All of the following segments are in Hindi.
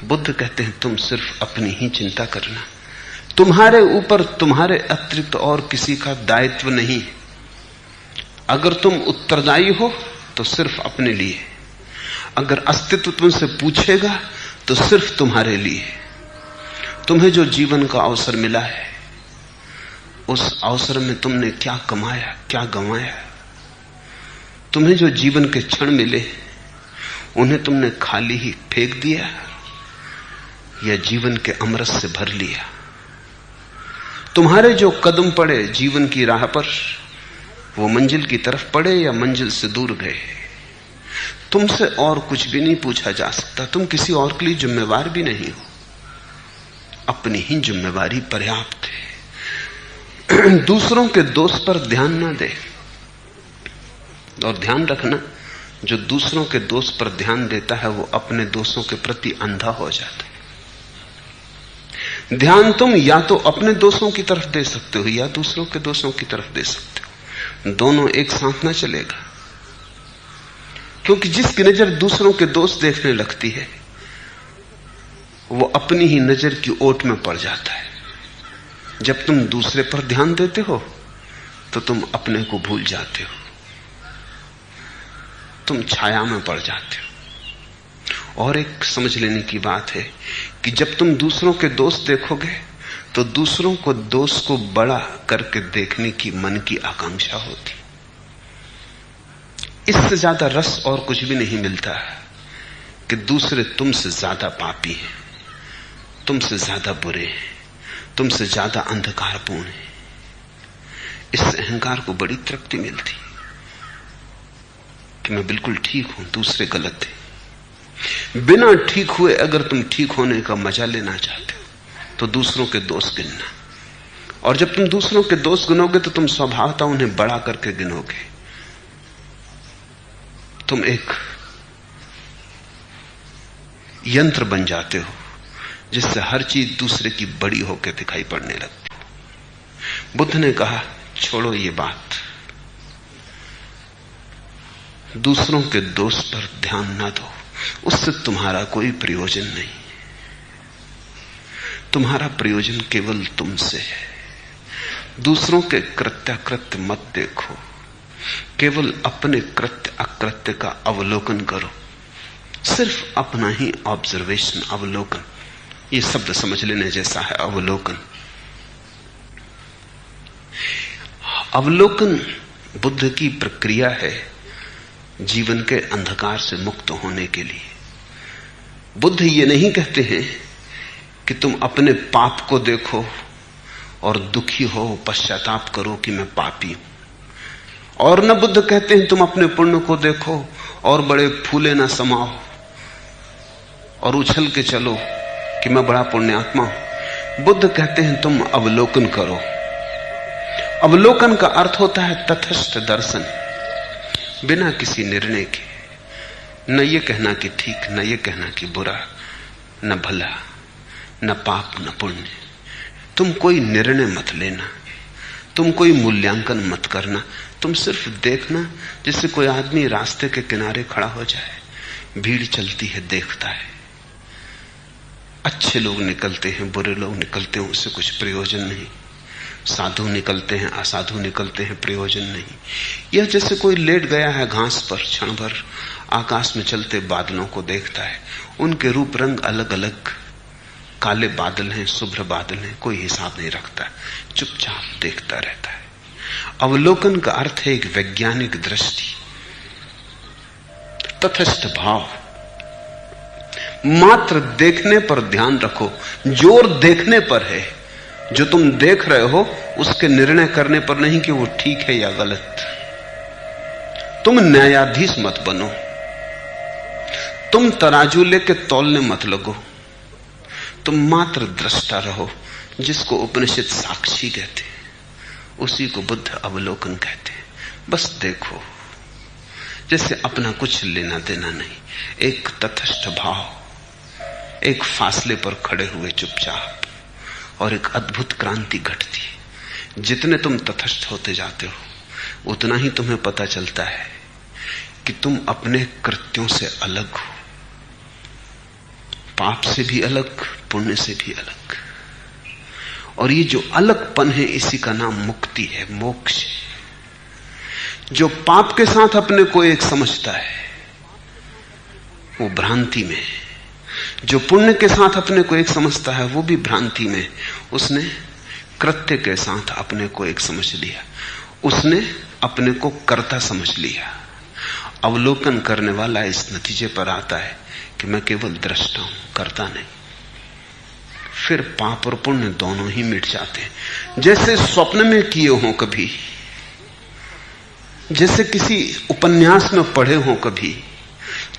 बुद्ध कहते हैं तुम सिर्फ अपनी ही चिंता करना, तुम्हारे ऊपर तुम्हारे अतिरिक्त और किसी का दायित्व नहीं। अगर तुम उत्तरदायी हो तो सिर्फ अपने लिए, अगर अस्तित्व तुमसे पूछेगा तो सिर्फ तुम्हारे लिए। तुम्हें जो जीवन का अवसर मिला है, उस अवसर में तुमने क्या कमाया, क्या गंवाया। तुम्हें जो जीवन के क्षण मिले, उन्हें तुमने खाली ही फेंक दिया या जीवन के अमृत से भर लिया। तुम्हारे जो कदम पड़े जीवन की राह पर, वो मंजिल की तरफ पड़े या मंजिल से दूर गए। तुमसे और कुछ भी नहीं पूछा जा सकता, तुम किसी और के लिए जिम्मेवार भी नहीं हो, अपनी ही जिम्मेवारी पर्याप्त है। दूसरों के दोष पर ध्यान ना दे। और ध्यान रखना, जो दूसरों के दोष पर ध्यान देता है वो अपने दोषों के प्रति अंधा हो जाता है। ध्यान तुम या तो अपने दोषों की तरफ दे सकते हो या दूसरों के दोषों की तरफ दे सकते हो, दोनों एक साथ ना चलेगा। क्योंकि जिसकी नजर दूसरों के दोष देखने लगती है, वो अपनी ही नजर की ओट में पड़ जाता है। जब तुम दूसरे पर ध्यान देते हो तो तुम अपने को भूल जाते हो, तुम छाया में पड़ जाते हो। और एक समझ लेने की बात है कि जब तुम दूसरों के दोष देखोगे तो दूसरों को दोष को बड़ा करके देखने की मन की आकांक्षा होती। इससे ज्यादा रस और कुछ भी नहीं मिलता कि दूसरे तुमसे ज्यादा पापी हैं, तुमसे ज्यादा बुरे हैं, तुमसे ज्यादा अंधकारपूर्ण हैं। इससे अहंकार को बड़ी तृप्ति मिलती कि मैं बिल्कुल ठीक हूं, दूसरे गलत हैं। बिना ठीक हुए अगर तुम ठीक होने का मजा लेना चाहते हो तो दूसरों के दोष गिनना, और जब तुम दूसरों के दोष गिनोगे तो तुम स्वभावतः उन्हें बड़ा करके गिनोगे। तुम एक यंत्र बन जाते हो जिससे हर चीज दूसरे की बड़ी होकर दिखाई पड़ने लगती है। बुद्ध ने कहा छोड़ो ये बात, दूसरों के दोष पर ध्यान ना दो, उससे तुम्हारा कोई प्रयोजन नहीं। तुम्हारा प्रयोजन केवल तुमसे है। दूसरों के कृत्याकृत्य मत देखो, केवल अपने कृत्य अकृत्य का अवलोकन करो। सिर्फ अपना ही ऑब्जर्वेशन, अवलोकन। ये शब्द समझ लेने जैसा है, अवलोकन। अवलोकन बुद्ध की प्रक्रिया है जीवन के अंधकार से मुक्त होने के लिए। बुद्ध ये नहीं कहते हैं कि तुम अपने पाप को देखो और दुखी हो, पश्चाताप करो कि मैं पापी हूं, और न बुद्ध कहते हैं तुम अपने पुण्य को देखो और बड़े फूले न समाओ और उछल के चलो कि मैं बड़ा पुण्यात्मा हूं। बुद्ध कहते हैं तुम अवलोकन करो। अवलोकन का अर्थ होता है तटस्थ दर्शन, बिना किसी निर्णय के। न ये कहना कि ठीक, न ये कहना कि बुरा, न भला, न पाप, न पुण्य। तुम कोई निर्णय मत लेना, तुम कोई मूल्यांकन मत करना, तुम सिर्फ देखना। जैसे कोई आदमी रास्ते के किनारे खड़ा हो जाए, भीड़ चलती है, देखता है, अच्छे लोग निकलते हैं, बुरे लोग निकलते हैं, उससे कुछ प्रयोजन नहीं। साधु निकलते हैं, असाधु निकलते हैं, प्रयोजन नहीं। यह जैसे कोई लेट गया है घास पर, क्षण भर आकाश में चलते बादलों को देखता है। उनके रूप रंग अलग अलग, काले बादल हैं, शुभ्र बादल हैं, कोई हिसाब नहीं रखता, चुपचाप देखता रहता है। अवलोकन का अर्थ है एक वैज्ञानिक दृष्टि, तटस्थ भाव। मात्र देखने पर ध्यान रखो, जोर देखने पर है। जो तुम देख रहे हो उसके निर्णय करने पर नहीं कि वो ठीक है या गलत। तुम न्यायाधीश मत बनो, तुम तराजू लेके तौलने मत लगो, तुम मात्र दृष्टा रहो। जिसको उपनिषद साक्षी कहते हैं, उसी को बुद्ध अवलोकन कहते हैं। बस देखो, जैसे अपना कुछ लेना देना नहीं, एक तटस्थ भाव, एक फासले पर खड़े हुए चुपचाप, और एक अद्भुत क्रांति घटती। जितने तुम तटस्थ होते जाते हो उतना ही तुम्हें पता चलता है कि तुम अपने कृत्यों से अलग हो, पाप से भी अलग, पुण्य से भी अलग। और ये जो अलगपन है इसी का नाम मुक्ति है, मोक्ष है। जो पाप के साथ अपने को एक समझता है वो भ्रांति में, जो पुण्य के साथ अपने को एक समझता है वो भी भ्रांति में। उसने कृत्य के साथ अपने को एक समझ लिया, उसने अपने को कर्ता समझ लिया। अवलोकन करने वाला इस नतीजे पर आता है कि मैं केवल दृष्टा हूं, कर्ता नहीं। फिर पाप और पुण्य दोनों ही मिट जाते हैं, जैसे स्वप्न में किए हों कभी, जैसे किसी उपन्यास में पढ़े हों कभी,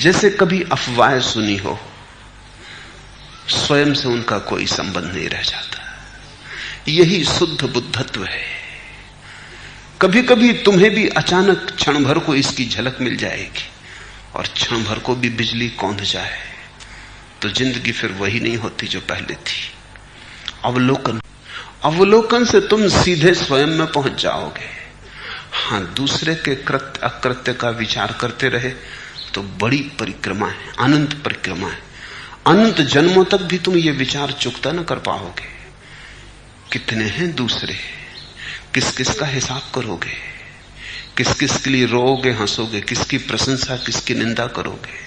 जैसे कभी अफवाह सुनी हो। स्वयं से उनका कोई संबंध नहीं रह जाता। यही शुद्ध बुद्धत्व है। कभी कभी तुम्हें भी अचानक क्षण भर को इसकी झलक मिल जाएगी और क्षण भर को भी बिजली कौंध जाए तो जिंदगी फिर वही नहीं होती जो पहले थी। अवलोकन से तुम सीधे स्वयं में पहुंच जाओगे। हां, दूसरे के कृत्य अकृत्य का विचार करते रहे तो बड़ी परिक्रमा है, अनंत परिक्रमा है। अनंत जन्मों तक भी तुम ये विचार चुकता न कर पाओगे। कितने हैं दूसरे, किस किस का हिसाब करोगे, किस किस के लिए रोओगे, हंसोगे, किसकी प्रशंसा, किसकी निंदा करोगे।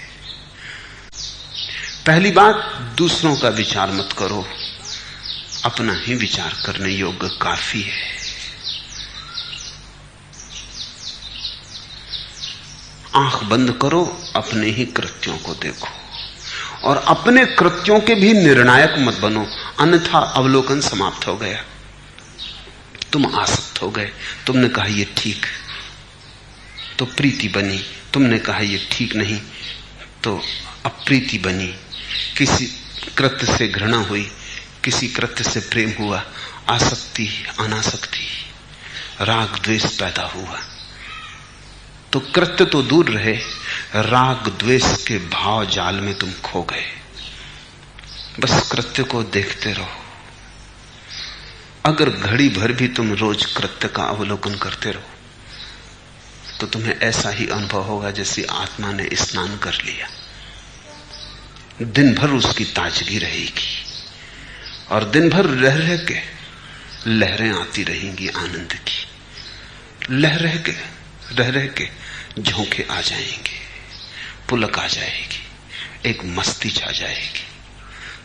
पहली बात, दूसरों का विचार मत करो, अपना ही विचार करने योग्य काफी है। आंख बंद करो, अपने ही कृत्यों को देखो और अपने कृत्यों के भी निर्णायक मत बनो, अन्यथा अवलोकन समाप्त हो गया। तुम आसक्त हो गए, तुमने कहा ये ठीक तो प्रीति बनी, तुमने कहा ये ठीक नहीं तो अप्रीति बनी। किसी कृत्य से घृणा हुई, किसी कृत्य से प्रेम हुआ, आसक्ति अनासक्ति, राग द्वेष पैदा हुआ। तो कृत्य तो दूर रहे, राग द्वेष के भाव जाल में तुम खो गए। बस कृत्य को देखते रहो। अगर घड़ी भर भी तुम रोज कृत्य का अवलोकन करते रहो तो तुम्हें ऐसा ही अनुभव होगा जैसे आत्मा ने स्नान कर लिया। दिन भर उसकी ताजगी रहेगी और दिन भर रह रह के लहरें आती रहेंगी आनंद की। रह रह के झोंके आ जाएंगे, पुलक आ जाएगी, एक मस्ती छा जाएगी।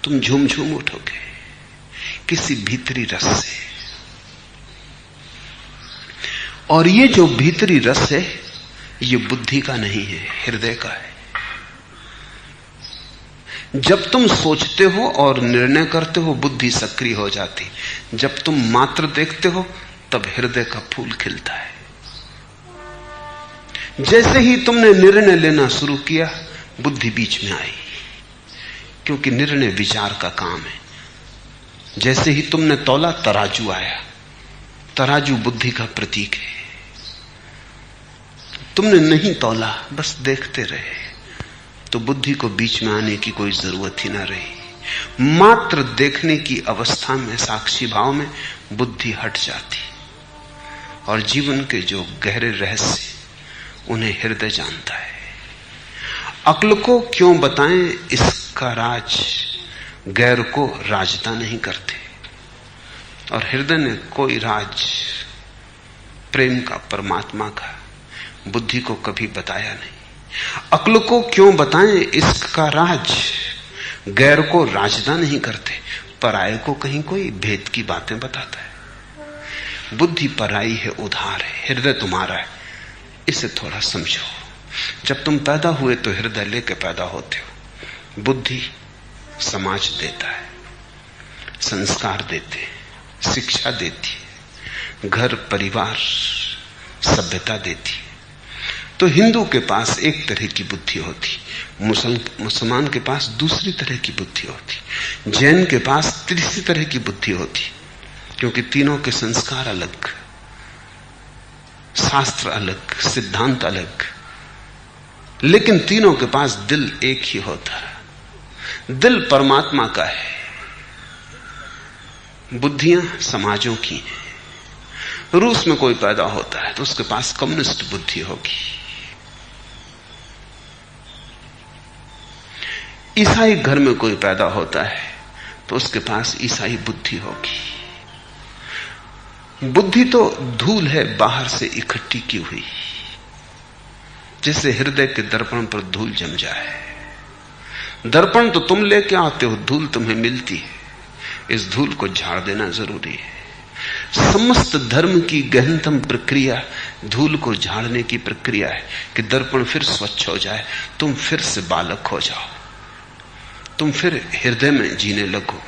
तुम झूम झूम उठोगे किसी भीतरी रस से। और ये जो भीतरी रस है ये बुद्धि का नहीं है, हृदय का है। जब तुम सोचते हो और निर्णय करते हो बुद्धि सक्रिय हो जाती। जब तुम मात्र देखते हो तब हृदय का फूल खिलता है। जैसे ही तुमने निर्णय लेना शुरू किया बुद्धि बीच में आई, क्योंकि निर्णय विचार का काम है। जैसे ही तुमने तौला तराजू आया। तराजू बुद्धि का प्रतीक है। तुमने नहीं तौला, बस देखते रहे तो बुद्धि को बीच में आने की कोई जरूरत ही ना रही। मात्र देखने की अवस्था में, साक्षी भाव में बुद्धि हट जाती और जीवन के जो गहरे रहस्य उन्हें हृदय जानता है। अक्ल को क्यों बताएं इसका राज, गैर को राजता नहीं करते। और हृदय ने कोई राज प्रेम का, परमात्मा का, बुद्धि को कभी बताया नहीं। अक्ल को क्यों बताएं इसका राज, गैर को राजता नहीं करते। पराये को कहीं कोई भेद की बातें बताता है। बुद्धि पराई है, उधार है, हृदय तुम्हारा है। इसे थोड़ा समझो। जब तुम पैदा हुए तो हृदय लेके पैदा होते हो। बुद्धि समाज देता है, संस्कार देते, शिक्षा देती, घर परिवार सभ्यता देती। तो हिंदू के पास एक तरह की बुद्धि होती, मुसलमान के पास दूसरी तरह की बुद्धि होती, जैन के पास तीसरी तरह की बुद्धि होती, क्योंकि तीनों के संस्कार अलग, शास्त्र अलग, सिद्धांत अलग, लेकिन तीनों के पास दिल एक ही होता है। दिल परमात्मा का है, बुद्धियां समाजों की हैं। रूस में कोई पैदा होता है तो उसके पास कम्युनिस्ट बुद्धि होगी। ईसाई घर में कोई पैदा होता है तो उसके पास ईसाई बुद्धि होगी। बुद्धि तो धूल है बाहर से इकट्ठी की हुई, जैसे हृदय के दर्पण पर धूल जम जाए। दर्पण तो तुम लेके आते हो, धूल तुम्हें मिलती है, इस धूल को झाड़ देना जरूरी है। समस्त धर्म की गहनतम प्रक्रिया धूल को झाड़ने की प्रक्रिया है कि दर्पण फिर स्वच्छ हो जाए, तुम फिर से बालक हो जाओ, तुम फिर हृदय में जीने लगो,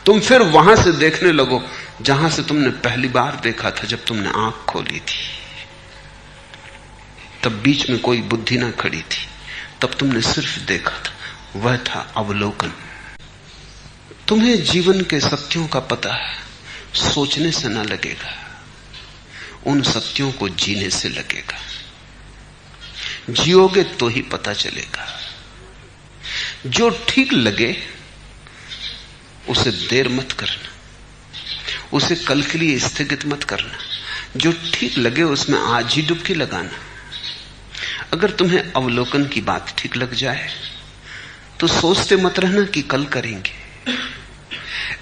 तुम फिर वहां से देखने लगो जहां से तुमने पहली बार देखा था, जब तुमने आंख खोली थी। तब बीच में कोई बुद्धि ना खड़ी थी, तब तुमने सिर्फ देखा था, वह था अवलोकन। तुम्हें जीवन के सत्यों का पता है, सोचने से ना लगेगा, उन सत्यों को जीने से लगेगा। जियोगे तो ही पता चलेगा। जो ठीक लगे उसे देर मत करना, उसे कल के लिए स्थगित मत करना। जो ठीक लगे उसमें आज ही डुबकी लगाना। अगर तुम्हें अवलोकन की बात ठीक लग जाए तो सोचते मत रहना कि कल करेंगे।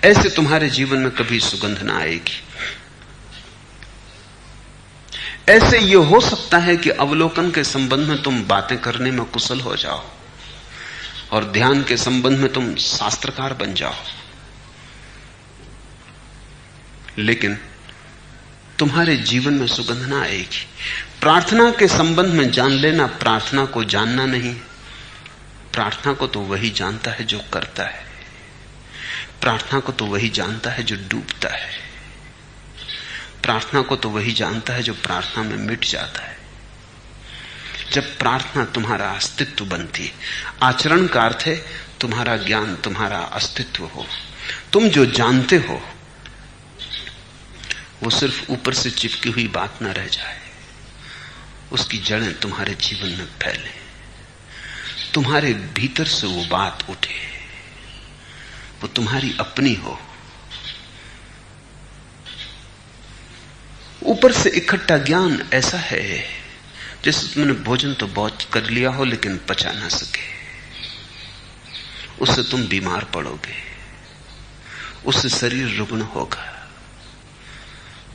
ऐसे तुम्हारे जीवन में कभी सुगंध ना आएगी। ऐसे ये हो सकता है कि अवलोकन के संबंध में तुम बातें करने में कुशल हो जाओ और ध्यान के संबंध में तुम शास्त्रकार बन जाओ, लेकिन तुम्हारे जीवन में सुगंध ना आएगी। प्रार्थना के संबंध में जान लेना प्रार्थना को जानना नहीं। प्रार्थना को तो वही जानता है जो करता है। प्रार्थना को तो वही जानता है जो डूबता है। प्रार्थना को तो वही जानता है जो प्रार्थना में मिट जाता है। जब प्रार्थना तुम्हारा अस्तित्व बनती है, आचरण का अर्थ है तुम्हारा ज्ञान, तुम्हारा अस्तित्व हो। तुम जो जानते हो वो सिर्फ ऊपर से चिपकी हुई बात न रह जाए, उसकी जड़ें तुम्हारे जीवन में फैले, तुम्हारे भीतर से वो बात उठे, वो तुम्हारी अपनी हो। ऊपर से इकट्ठा ज्ञान ऐसा है जैसे तुमने भोजन तो बहुत कर लिया हो लेकिन पचा ना सके, उससे तुम बीमार पड़ोगे, उससे शरीर रुग्ण होगा।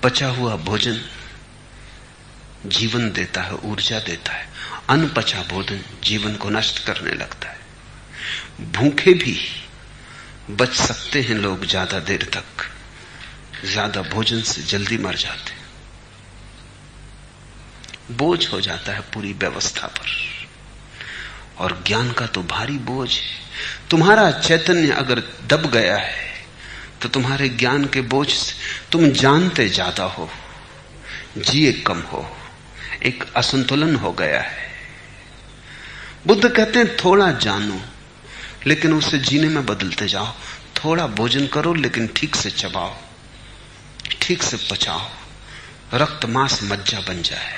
पचा हुआ भोजन जीवन देता है, ऊर्जा देता है। अनपचा भोजन जीवन को नष्ट करने लगता है। भूखे भी बच सकते हैं लोग ज्यादा देर तक, ज्यादा भोजन से जल्दी मर जाते। बोझ हो जाता है पूरी व्यवस्था पर, और ज्ञान का तो भारी बोझ है। तुम्हारा चैतन्य अगर दब गया है तो तुम्हारे ज्ञान के बोझ से तुम जानते ज्यादा हो, जिए कम हो, एक असंतुलन हो गया है। बुद्ध कहते हैं थोड़ा जानो लेकिन उसे जीने में बदलते जाओ। थोड़ा भोजन करो लेकिन ठीक से चबाओ, ठीक से पचाओ, रक्त मांस मज्जा बन जाए।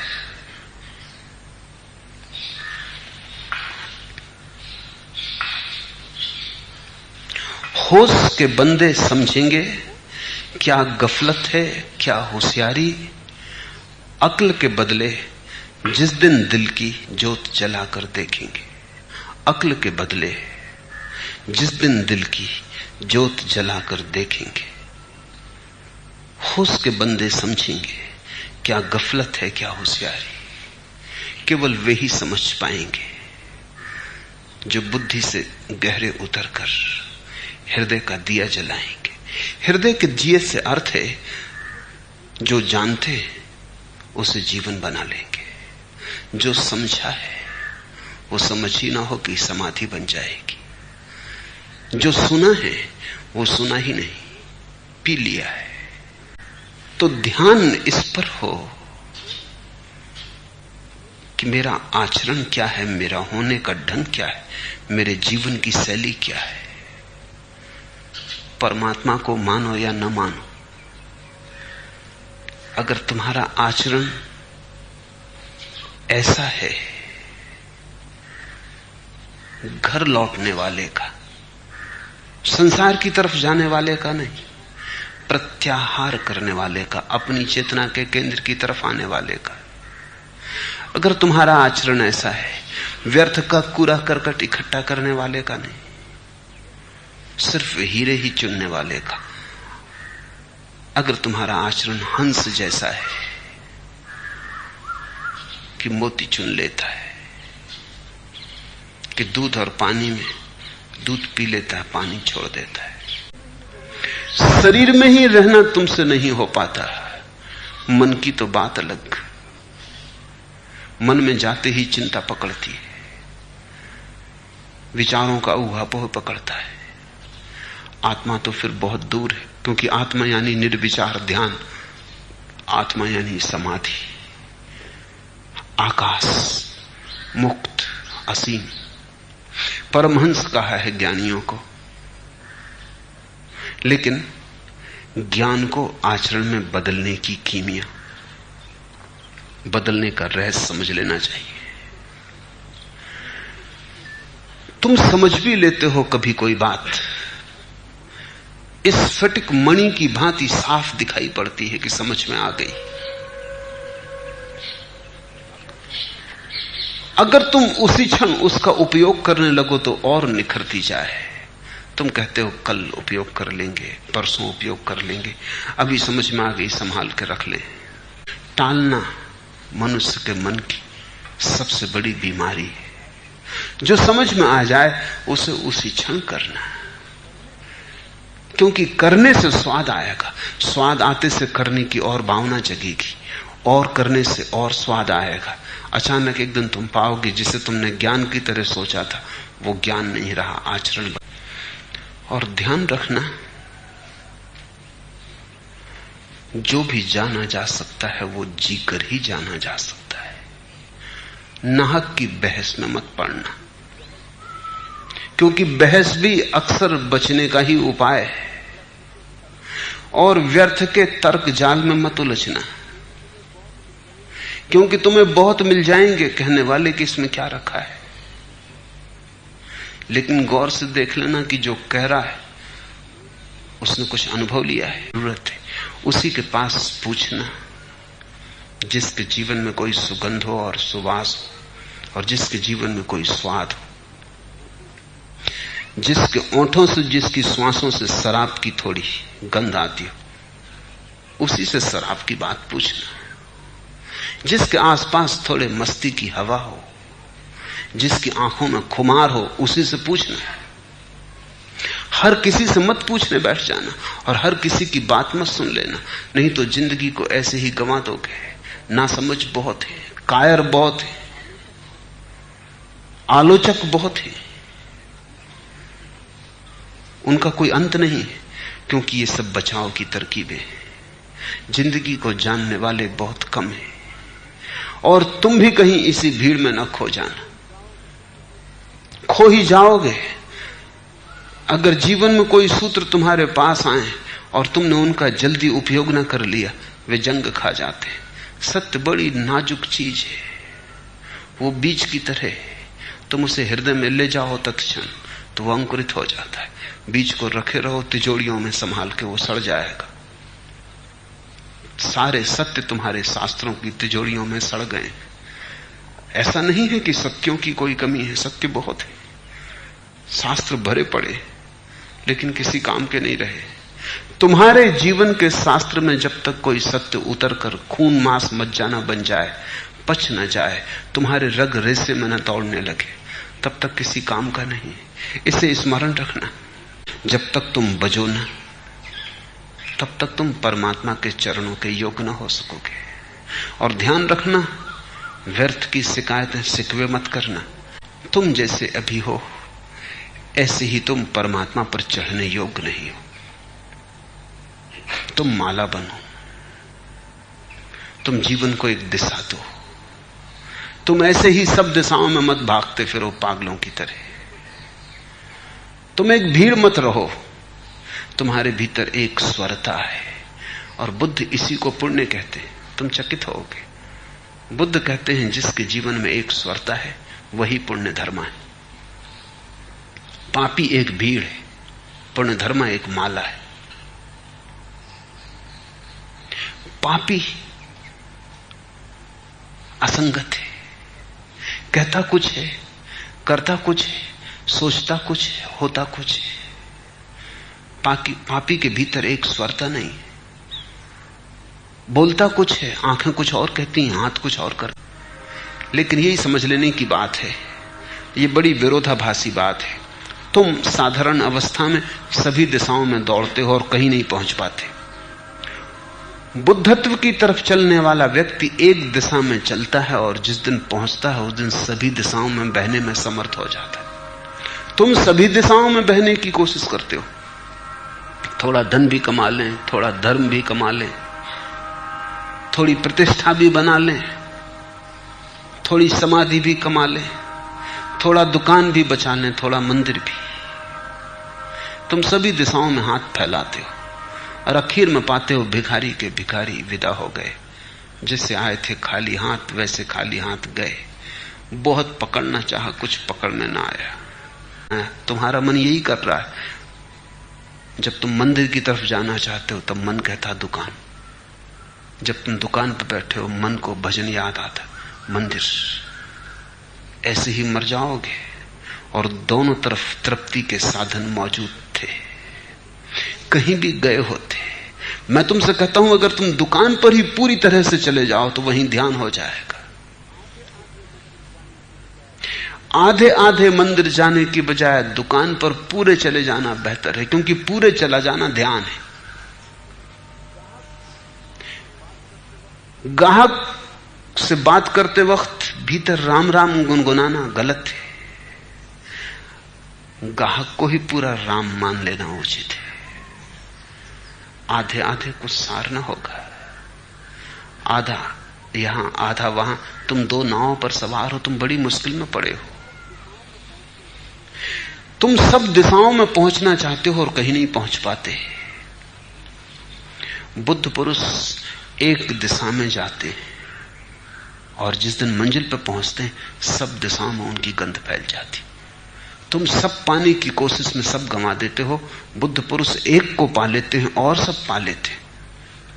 होश के बंदे समझेंगे क्या गफलत है, क्या होशियारी। अक्ल के बदले जिस दिन दिल की जोत जलाकर देखेंगे, अक्ल के बदले जिस दिन दिल की जोत जलाकर देखेंगे, होश के बंदे समझेंगे क्या गफलत है, क्या होशियारी। केवल वे ही समझ पाएंगे जो बुद्धि से गहरे उतरकर हृदय का दिया जलाएंगे। हृदय के दिए से अर्थ है जो जानते उसे जीवन बना लेंगे। जो समझा है वो समझ ही ना हो कि समाधि बन जाएगी। जो सुना है वो सुना ही नहीं, पी लिया है। तो ध्यान इस पर हो कि मेरा आचरण क्या है, मेरा होने का ढंग क्या है, मेरे जीवन की शैली क्या है। परमात्मा को मानो या न मानो, अगर तुम्हारा आचरण ऐसा है घर लौटने वाले का, संसार की तरफ जाने वाले का नहीं, प्रत्याहार करने वाले का, अपनी चेतना के केंद्र की तरफ आने वाले का, अगर तुम्हारा आचरण ऐसा है व्यर्थ का कूड़ा करकट इकट्ठा करने वाले का नहीं, सिर्फ हीरे ही चुनने वाले का। अगर तुम्हारा आचरण हंस जैसा है कि मोती चुन लेता है, कि दूध और पानी में दूध पी लेता है, पानी छोड़ देता है, शरीर में ही रहना तुमसे नहीं हो पाता, मन की तो बात अलग। मन में जाते ही चिंता पकड़ती है, विचारों का ऊहापोह पकड़ता है। आत्मा तो फिर बहुत दूर है, क्योंकि आत्मा यानी निर्विचार ध्यान, आत्मा यानी समाधि, आकाश, मुक्त, असीम। परमहंस कहा है ज्ञानियों को, लेकिन ज्ञान को आचरण में बदलने की कीमिया, बदलने का रहस्य समझ लेना चाहिए। तुम समझ भी लेते हो कभी कोई बात, इस स्फटिक मणि की भांति साफ दिखाई पड़ती है कि समझ में आ गई। अगर तुम उसी क्षण उसका उपयोग करने लगो तो और निखरती जाए। तुम कहते हो कल उपयोग कर लेंगे, परसों उपयोग कर लेंगे, अभी समझ में आ गई, संभाल के रख ले। टालना मनुष्य के मन की सबसे बड़ी बीमारी है। जो समझ में आ जाए उसे उसी क्षण करना, क्योंकि करने से स्वाद आएगा। स्वाद आते से करने की और भावना जगेगी, और करने से और स्वाद आएगा। अचानक एक दिन तुम पाओगे जिसे तुमने ज्ञान की तरह सोचा था वो ज्ञान नहीं रहा, आचरण। और ध्यान रखना, जो भी जाना जा सकता है वो जीकर ही जाना जा सकता है। नाहक की बहस में मत पड़ना, क्योंकि बहस भी अक्सर बचने का ही उपाय है। और व्यर्थ के तर्क जाल में मत उलझना, क्योंकि तुम्हें बहुत मिल जाएंगे कहने वाले कि इसमें क्या रखा है। लेकिन गौर से देख लेना कि जो कह रहा है उसने कुछ अनुभव लिया है। जरूरत है उसी के पास पूछना जिसके जीवन में कोई सुगंध हो और सुवास हो, और जिसके जीवन में कोई स्वाद हो, जिसके ओंठों से, जिसकी श्वासों से शराब की थोड़ी गंध आती हो, उसी से शराब की बात पूछना। जिसके आसपास थोड़े मस्ती की हवा हो, जिसकी आंखों में खुमार हो, उसी से पूछना। हर किसी से मत पूछने बैठ जाना, और हर किसी की बात मत सुन लेना, नहीं तो जिंदगी को ऐसे ही गंवा दोगे। नासमझ बहुत है, कायर बहुत है, आलोचक बहुत है, उनका कोई अंत नहीं है, क्योंकि ये सब बचाव की तरकीबें हैं। जिंदगी को जानने वाले बहुत कम हैं, और तुम भी कहीं इसी भीड़ में न खो जाना। खो ही जाओगे। अगर जीवन में कोई सूत्र तुम्हारे पास आए और तुमने उनका जल्दी उपयोग न कर लिया, वे जंग खा जाते। सत्य बड़ी नाजुक चीज है, वो बीज की तरह है। तुम उसे हृदय में ले जाओ तत्क्षण तो वह अंकुरित हो जाता है। बीज को रखे रहो तिजोरियों में संभाल के, वो सड़ जाएगा। सारे सत्य तुम्हारे शास्त्रों की तिजोरियों में सड़ गए। ऐसा नहीं है कि सत्यों की कोई कमी है, सत्य बहुत है, शास्त्र भरे पड़े, लेकिन किसी काम के नहीं रहे। तुम्हारे जीवन के शास्त्र में जब तक कोई सत्य उतर कर खून मांस मज्जाना बन जाए, पच न जाए, तुम्हारे रग रेसे में न दौड़ने लगे, तब तक किसी काम का नहीं। इसे स्मरण रखना। जब तक तुम बजो न, तब तक तुम परमात्मा के चरणों के योग्य न हो सकोगे। और ध्यान रखना, व्यर्थ की शिकायतें शिकवे मत करना। तुम जैसे अभी हो ऐसे ही तुम परमात्मा पर चढ़ने योग्य नहीं हो। तुम माला बनो, तुम जीवन को एक दिशा दो। तुम ऐसे ही सब दिशाओं में मत भागते फिरो पागलों की तरह। तुम एक भीड़ मत रहो। तुम्हारे भीतर एक स्वरता है, और बुद्ध इसी को पुण्य कहते हैं। तुम चकित होगे। बुद्ध कहते हैं जिसके जीवन में एक स्वरता है वही पुण्य धर्मा है। पापी एक भीड़ है, पुण्य धर्मा एक माला है। पापी असंगत है, कहता कुछ है करता कुछ है, सोचता कुछ है, होता कुछ है। पापी के भीतर एक स्वरता नहीं, बोलता कुछ है, आंखें कुछ और कहती हैं, हाथ कुछ और कर। लेकिन यही समझ लेने की बात है, ये बड़ी विरोधाभासी बात है। तुम साधारण अवस्था में सभी दिशाओं में दौड़ते हो और कहीं नहीं पहुंच पाते। बुद्धत्व की तरफ चलने वाला व्यक्ति एक दिशा में चलता है और जिस दिन पहुंचता है उस दिन सभी दिशाओं में बहने में समर्थ हो जाता है। तुम सभी दिशाओं में बहने की कोशिश करते हो, थोड़ा धन भी कमा लें, थोड़ा धर्म भी कमा लें, थोड़ी प्रतिष्ठा भी बना लें, थोड़ी समाधि भी कमा लें, थोड़ा दुकान भी बचा लें, थोड़ा मंदिर भी। तुम सभी दिशाओं में हाथ फैलाते हो और आखिर में पाते हो भिखारी के भिखारी विदा हो गए। जैसे आए थे खाली हाथ वैसे खाली हाथ गए। बहुत पकड़ना चाहा, कुछ पकड़ने ना आया। तुम्हारा मन यही कर रहा है। जब तुम मंदिर की तरफ जाना चाहते हो तब मन कहता दुकान। जब तुम दुकान पर बैठे हो मन को भजन याद आता, मंदिर। ऐसे ही मर जाओगे। और दोनों तरफ तृप्ति के साधन मौजूद थे, कहीं भी गए होते। मैं तुमसे कहता हूं अगर तुम दुकान पर ही पूरी तरह से चले जाओ तो वहीं ध्यान हो जाएगा। आधे आधे मंदिर जाने की बजाय दुकान पर पूरे चले जाना बेहतर है, क्योंकि पूरे चला जाना ध्यान है। ग्राहक से बात करते वक्त भीतर राम राम गुनगुनाना गलत है। ग्राहक को ही पूरा राम मान लेना उचित है। आधे आधे कुछ सार न होगा। आधा यहां आधा वहां। तुम दो नावों पर सवार हो, तुम बड़ी मुश्किल में पड़े हो। तुम सब दिशाओं में पहुंचना चाहते हो और कहीं नहीं पहुंच पाते। बुद्ध पुरुष एक दिशा में जाते हैं और जिस दिन मंजिल पर पहुंचते हैं सब दिशाओं में उनकी गंध फैल जाती। तुम सब पाने की कोशिश में सब गंवा देते हो। बुद्ध पुरुष एक को पा लेते हैं और सब पा लेते हैं।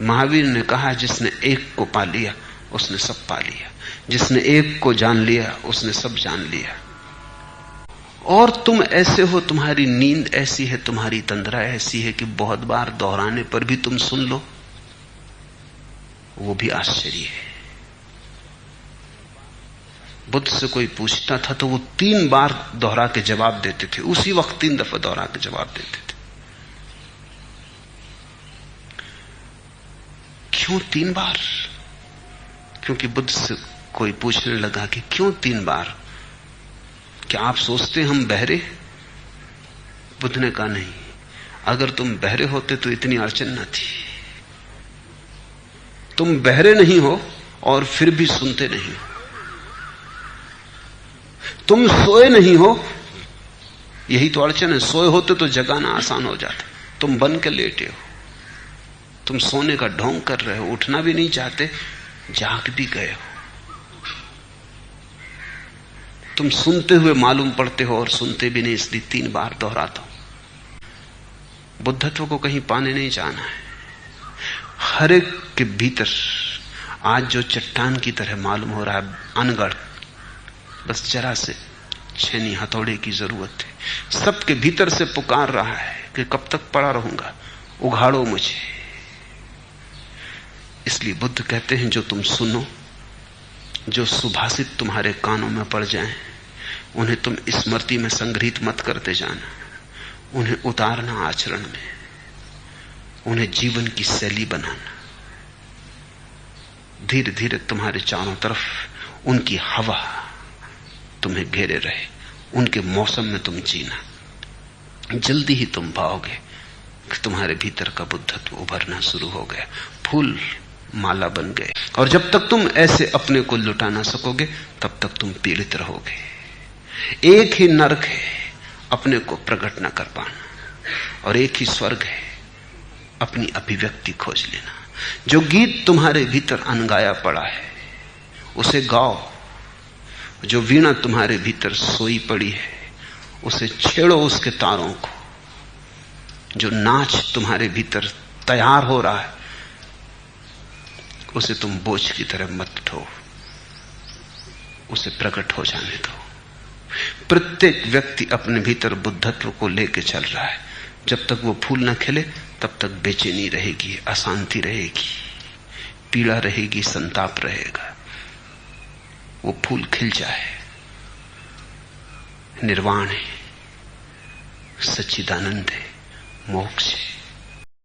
महावीर ने कहा जिसने एक को पा लिया उसने सब पा लिया, जिसने एक को जान लिया उसने सब जान लिया। और तुम ऐसे हो, तुम्हारी नींद ऐसी है, तुम्हारी तंद्रा ऐसी है कि बहुत बार दोहराने पर भी तुम सुन लो, वो भी आश्चर्य है। बुद्ध से कोई पूछता था तो वो 3 बार दोहरा के जवाब देते थे, उसी वक्त 3 दफा दोहरा के जवाब देते थे। क्यों 3 बार? क्योंकि बुद्ध से कोई पूछने लगा कि क्यों 3 बार, क्या आप सोचते हम बहरे? बुद्ध ने कहा नहीं, अगर तुम बहरे होते तो इतनी अड़चन न थी। तुम बहरे नहीं हो और फिर भी सुनते नहीं हो। तुम सोए नहीं हो, यही तो अड़चन है। सोए होते तो जगाना आसान हो जाता, तुम बन के लेटे हो। तुम सोने का ढोंग कर रहे हो, उठना भी नहीं चाहते, जाग भी गए हो। तुम सुनते हुए मालूम पड़ते हो और सुनते भी नहीं, इसलिए 3 बार दोहराता हूं। बुद्धत्व को कहीं पाने नहीं जाना है। हर एक के भीतर आज जो चट्टान की तरह मालूम हो रहा है अनगढ़, बस जरा से छेनी हथौड़े की जरूरत है। सबके भीतर से पुकार रहा है कि कब तक पड़ा रहूंगा, उघाड़ो मुझे। इसलिए बुद्ध कहते हैं जो तुम सुनो, जो सुभाषित तुम्हारे कानों में पड़ जाएं, उन्हें तुम स्मृति में संग्रहित मत करते जाना, उन्हें उतारना आचरण में, उन्हें जीवन की शैली बनाना। धीरे धीरे तुम्हारे चारों तरफ उनकी हवा तुम्हें घेरे रहे, उनके मौसम में तुम जीना। जल्दी ही तुम पाओगे कि तुम्हारे भीतर का बुद्धत्व उभरना शुरू हो गया, फूल माला बन गए। और जब तक तुम ऐसे अपने को लुटा ना सकोगे तब तक तुम पीड़ित रहोगे। एक ही नरक है अपने को प्रकट न कर पाना, और एक ही स्वर्ग है अपनी अभिव्यक्ति खोज लेना। जो गीत तुम्हारे भीतर अनगाया पड़ा है उसे गाओ, जो वीणा तुम्हारे भीतर सोई पड़ी है उसे छेड़ो उसके तारों को, जो नाच तुम्हारे भीतर तैयार हो रहा है उसे तुम बोझ की तरह मत उठो, उसे प्रकट हो जाने दो। प्रत्येक व्यक्ति अपने भीतर बुद्धत्व को लेकर चल रहा है। जब तक वो फूल न खिले तब तक बेचैनी रहेगी, अशांति रहेगी, पीड़ा रहेगी, संताप रहेगा। वो फूल खिल जाए, निर्वाण है, सच्चिदानंद है, मोक्ष है।